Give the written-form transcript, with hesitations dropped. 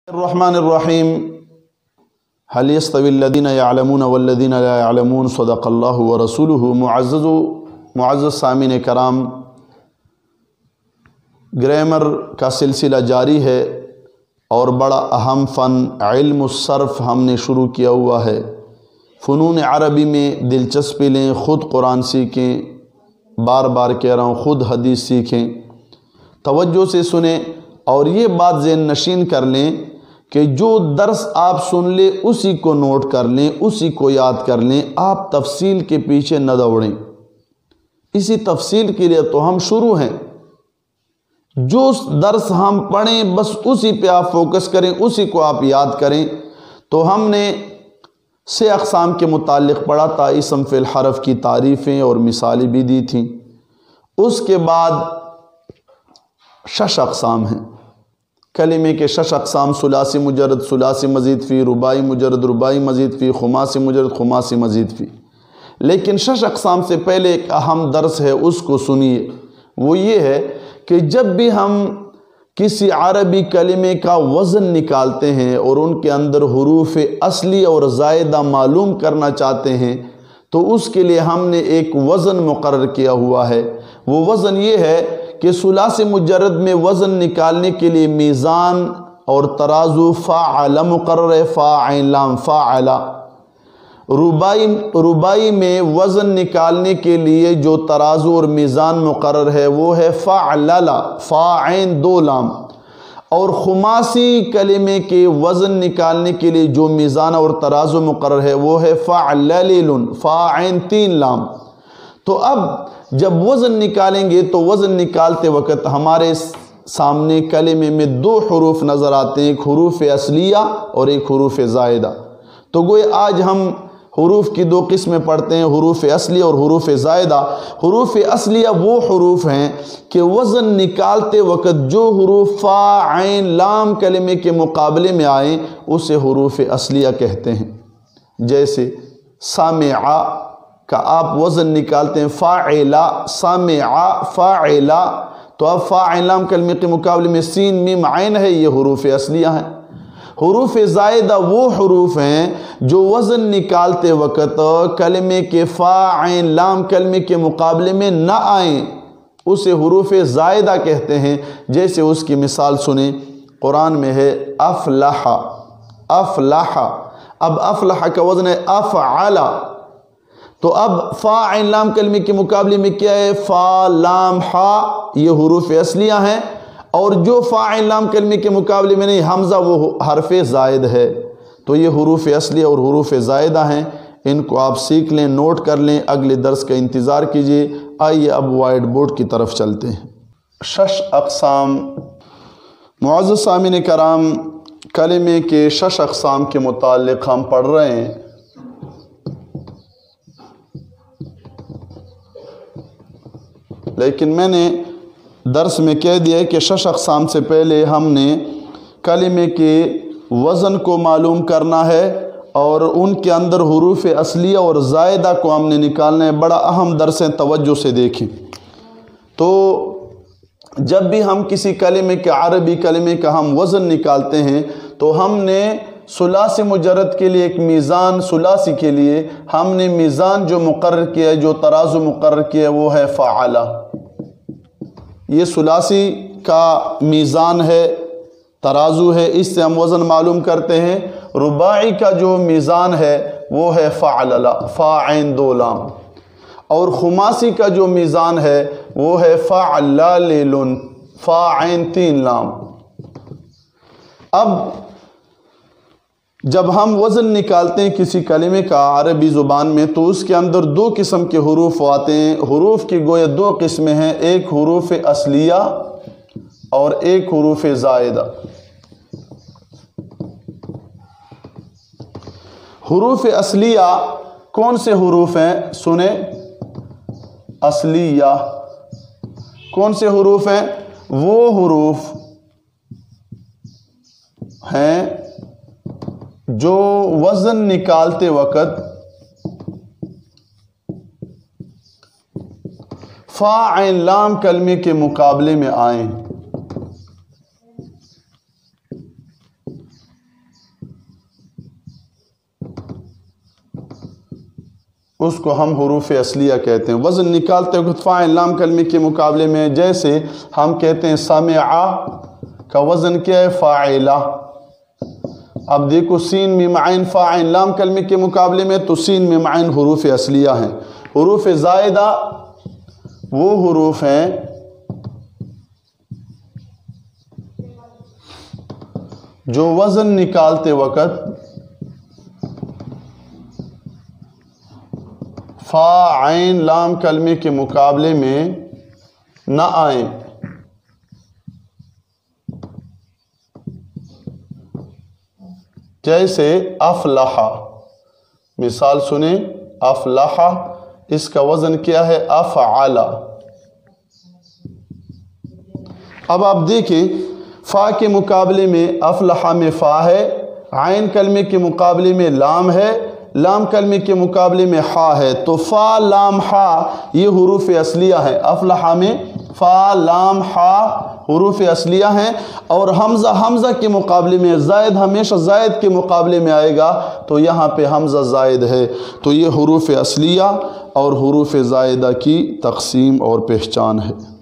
الرحمن الرحیم هل يستوي الذين يعلمون والذين لا يعلمون صدق اللہ ورسولہ۔ معزز سامعین کرام، گرامر کا سلسلہ جاری ہے اور بڑا اہم فن علم الصرف ہم نے شروع کیا ہوا ہے۔ فنون عربی میں دلچسپی لیں، خود قرآن سیکھیں، بار بار کہہ رہا ہوں خود حدیث سیکھیں، توجہ سے سنیں اور یہ بات ذہن نشین کر لیں کہ جو درس آپ سن لیں اسی کو نوٹ کر لیں، اسی کو یاد کر لیں، آپ تفصیل کے پیچھے نہ دوڑیں۔ اسی تفصیل کے لیے تو ہم شروع ہیں۔ جو درس ہم پڑھیں بس اسی پہ آپ فوکس کریں، اسی کو آپ یاد کریں۔ تو ہم نے 6 اقسام کے متعلق پڑھا تھا، اسم فعل حرف کی تعریفیں اور مثالیں بھی دی تھیں۔ اس کے بعد 6 اقسام ہیں کلمے کے، 6 اقسام: ثلاثی مجرد، ثلاثی مزید فی، رباعی مجرد، رباعی مزید فی، خماسی مجرد، خماسی مزید فی۔ لیکن 6 اقسام سے پہلے ایک اہم درس ہے، اس کو سنیے۔ وہ یہ ہے کہ جب بھی ہم کسی عربی کلمے کا وزن نکالتے ہیں اور ان کے اندر حروف اصلی اور زائدہ معلوم کرنا چاہتے ہیں تو اس کے لیے ہم نے ایک وزن مقرر کیا ہوا ہے۔ وہ وزن یہ ہے کہ ثلاثی مجرد میں وزن نکالنے کے لیے میزان اور ترازو فاعل مقرر ہے، فاعل لام فاعل۔ رباعی میں وزن نکالنے کے لیے جو ترازو اور میزان مقرر ہے وہ ہے فاعلل، فاعین 2 لام۔ اور خماسی کلمے کے وزن نکالنے کے لیے جو میزان اور ترازو مقرر ہے وہ ہے فاعلل، فاعین 3 لام۔ تو اب جب وزن نکالیں گے تو وزن نکالتے وقت ہمارے سامنے کلمے میں 2 حروف نظر آتے ہیں، ایک حروف اصلیہ اور ایک حروف زائدہ۔ تو گویا آج ہم حروف کی 2 قسمیں پڑھتے ہیں، حروف اصلی اور حروف زائدہ۔ حروف اصلیہ وہ حروف ہیں کہ وزن نکالتے وقت جو حروف فا عین لام کلمے کے مقابلے میں آئیں اسے حروف اصلیہ کہتے ہیں۔ جیسے سامع کا آپ وزن نکالتے ہیں فاعلا، سامع فاعلا، تو اب فا عین لام کلمے کے مقابلے میں سین میم عین ہے، یہ حروف اصلیہ ہیں۔ حروف زائدہ وہ حروف ہیں جو وزن نکالتے وقت کلمے کے فا عین لام کلمے کے مقابلے میں نہ آئیں، اسے حروف زائدہ کہتے ہیں۔ جیسے اس کی مثال سنیں، قرآن میں ہے افلح، افلح۔ اب افلح کا وزن ہے افعل، تو اب فا عین لام کلمے کے مقابلے میں کیا ہے؟ فا لام ہا، یہ حروف اصلیہ ہیں۔ اور جو فا عین لام کلمے کے مقابلے میں نہیں، حمزہ، وہ حرف زائد ہے۔ تو یہ حروف اصلیہ اور حروف زائدہ ہیں، ان کو آپ سیکھ لیں، نوٹ کر لیں، اگلے درس کا انتظار کیجیے۔ آئیے اب وائٹ بورڈ کی طرف چلتے ہیں۔ 6 اقسام۔ معزز سامعین کرام، کلمے کے 6 اقسام کے متعلق ہم پڑھ رہے ہیں۔ لیکن میں نے درس میں کہہ دیا ہے کہ 6 اقسام سے پہلے ہم نے کلمے کے وزن کو معلوم کرنا ہے اور ان کے اندر حروف اصلیہ اور زائدہ کو ہم نے نکالنا ہے۔ بڑا اہم درس ہے، توجہ سے دیکھیں۔ تو جب بھی ہم کسی کلمے کے، عربی کلمے کا ہم وزن نکالتے ہیں تو ہم نے ثلاثی مجرد کے لیے ایک میزان، ثلاثی کے لیے ہم نے میزان جو مقرر کیا ہے، جو ترازو مقرر کیا ہے وہ ہے فاعل۔ یہ ثلاثی کا میزان ہے، ترازو ہے، اس سے ہم وزن معلوم کرتے ہیں۔ رباعی کا جو میزان ہے وہ ہے فاعلل، فاعین 2 لام۔ اور خماسی کا جو میزان ہے وہ ہے فاعلل، فاعین 3 لام۔ اب جب ہم وزن نکالتے ہیں کسی کلمے کا عربی زبان میں تو اس کے اندر 2 قسم کے حروف آتے ہیں۔ حروف کی گویا 2 قسمیں ہیں، ایک حروف اصلیہ اور ایک حروف زائدہ۔ حروف اصلیہ کون سے حروف ہیں؟ سنیں، اصلیہ کون سے حروف ہیں؟ وہ حروف ہیں جو وزن نکالتے وقت فا عین لام کلمے کے مقابلے میں آئیں۔ اس کو ہم حروف اصلیہ کہتے ہیں۔ وزن نکالتے وقت فاعل لام کلمے کے مقابلے میں، جیسے ہم کہتے ہیں سمع کا وزن کیا ہے؟ فاعلہ۔ اب دیکھو سین میم عین فاعل لام کلمے کے مقابلے میں، تو سین میم عین حروف اصلیہ ہیں۔ حروف زائدہ وہ حروف ہیں جو وزن نکالتے وقت فا عین لام کلمے کے مقابلے میں نہ آئیں۔ جیسے افلح، مثال سنیں، افلح اس کا وزن کیا ہے؟ افعل۔ اب آپ دیکھیں فا کے مقابلے میں افلح میں فا ہے، عین کلمے کے مقابلے میں لام ہے، لام کلمے کے مقابلے میں حا ہے، تو فا لام حا یہ حروف اصلیہ ہیں۔ افلح میں فا لام حا حروف اصلیہ ہیں، اور حمزہ کے مقابلے میں زائد ہمیشہ زائد کے مقابلے میں آئے گا، تو یہاں پہ حمزہ زائد ہے۔ تو یہ حروف اصلیہ اور حروف زائدہ کی تقسیم اور پہچان ہے۔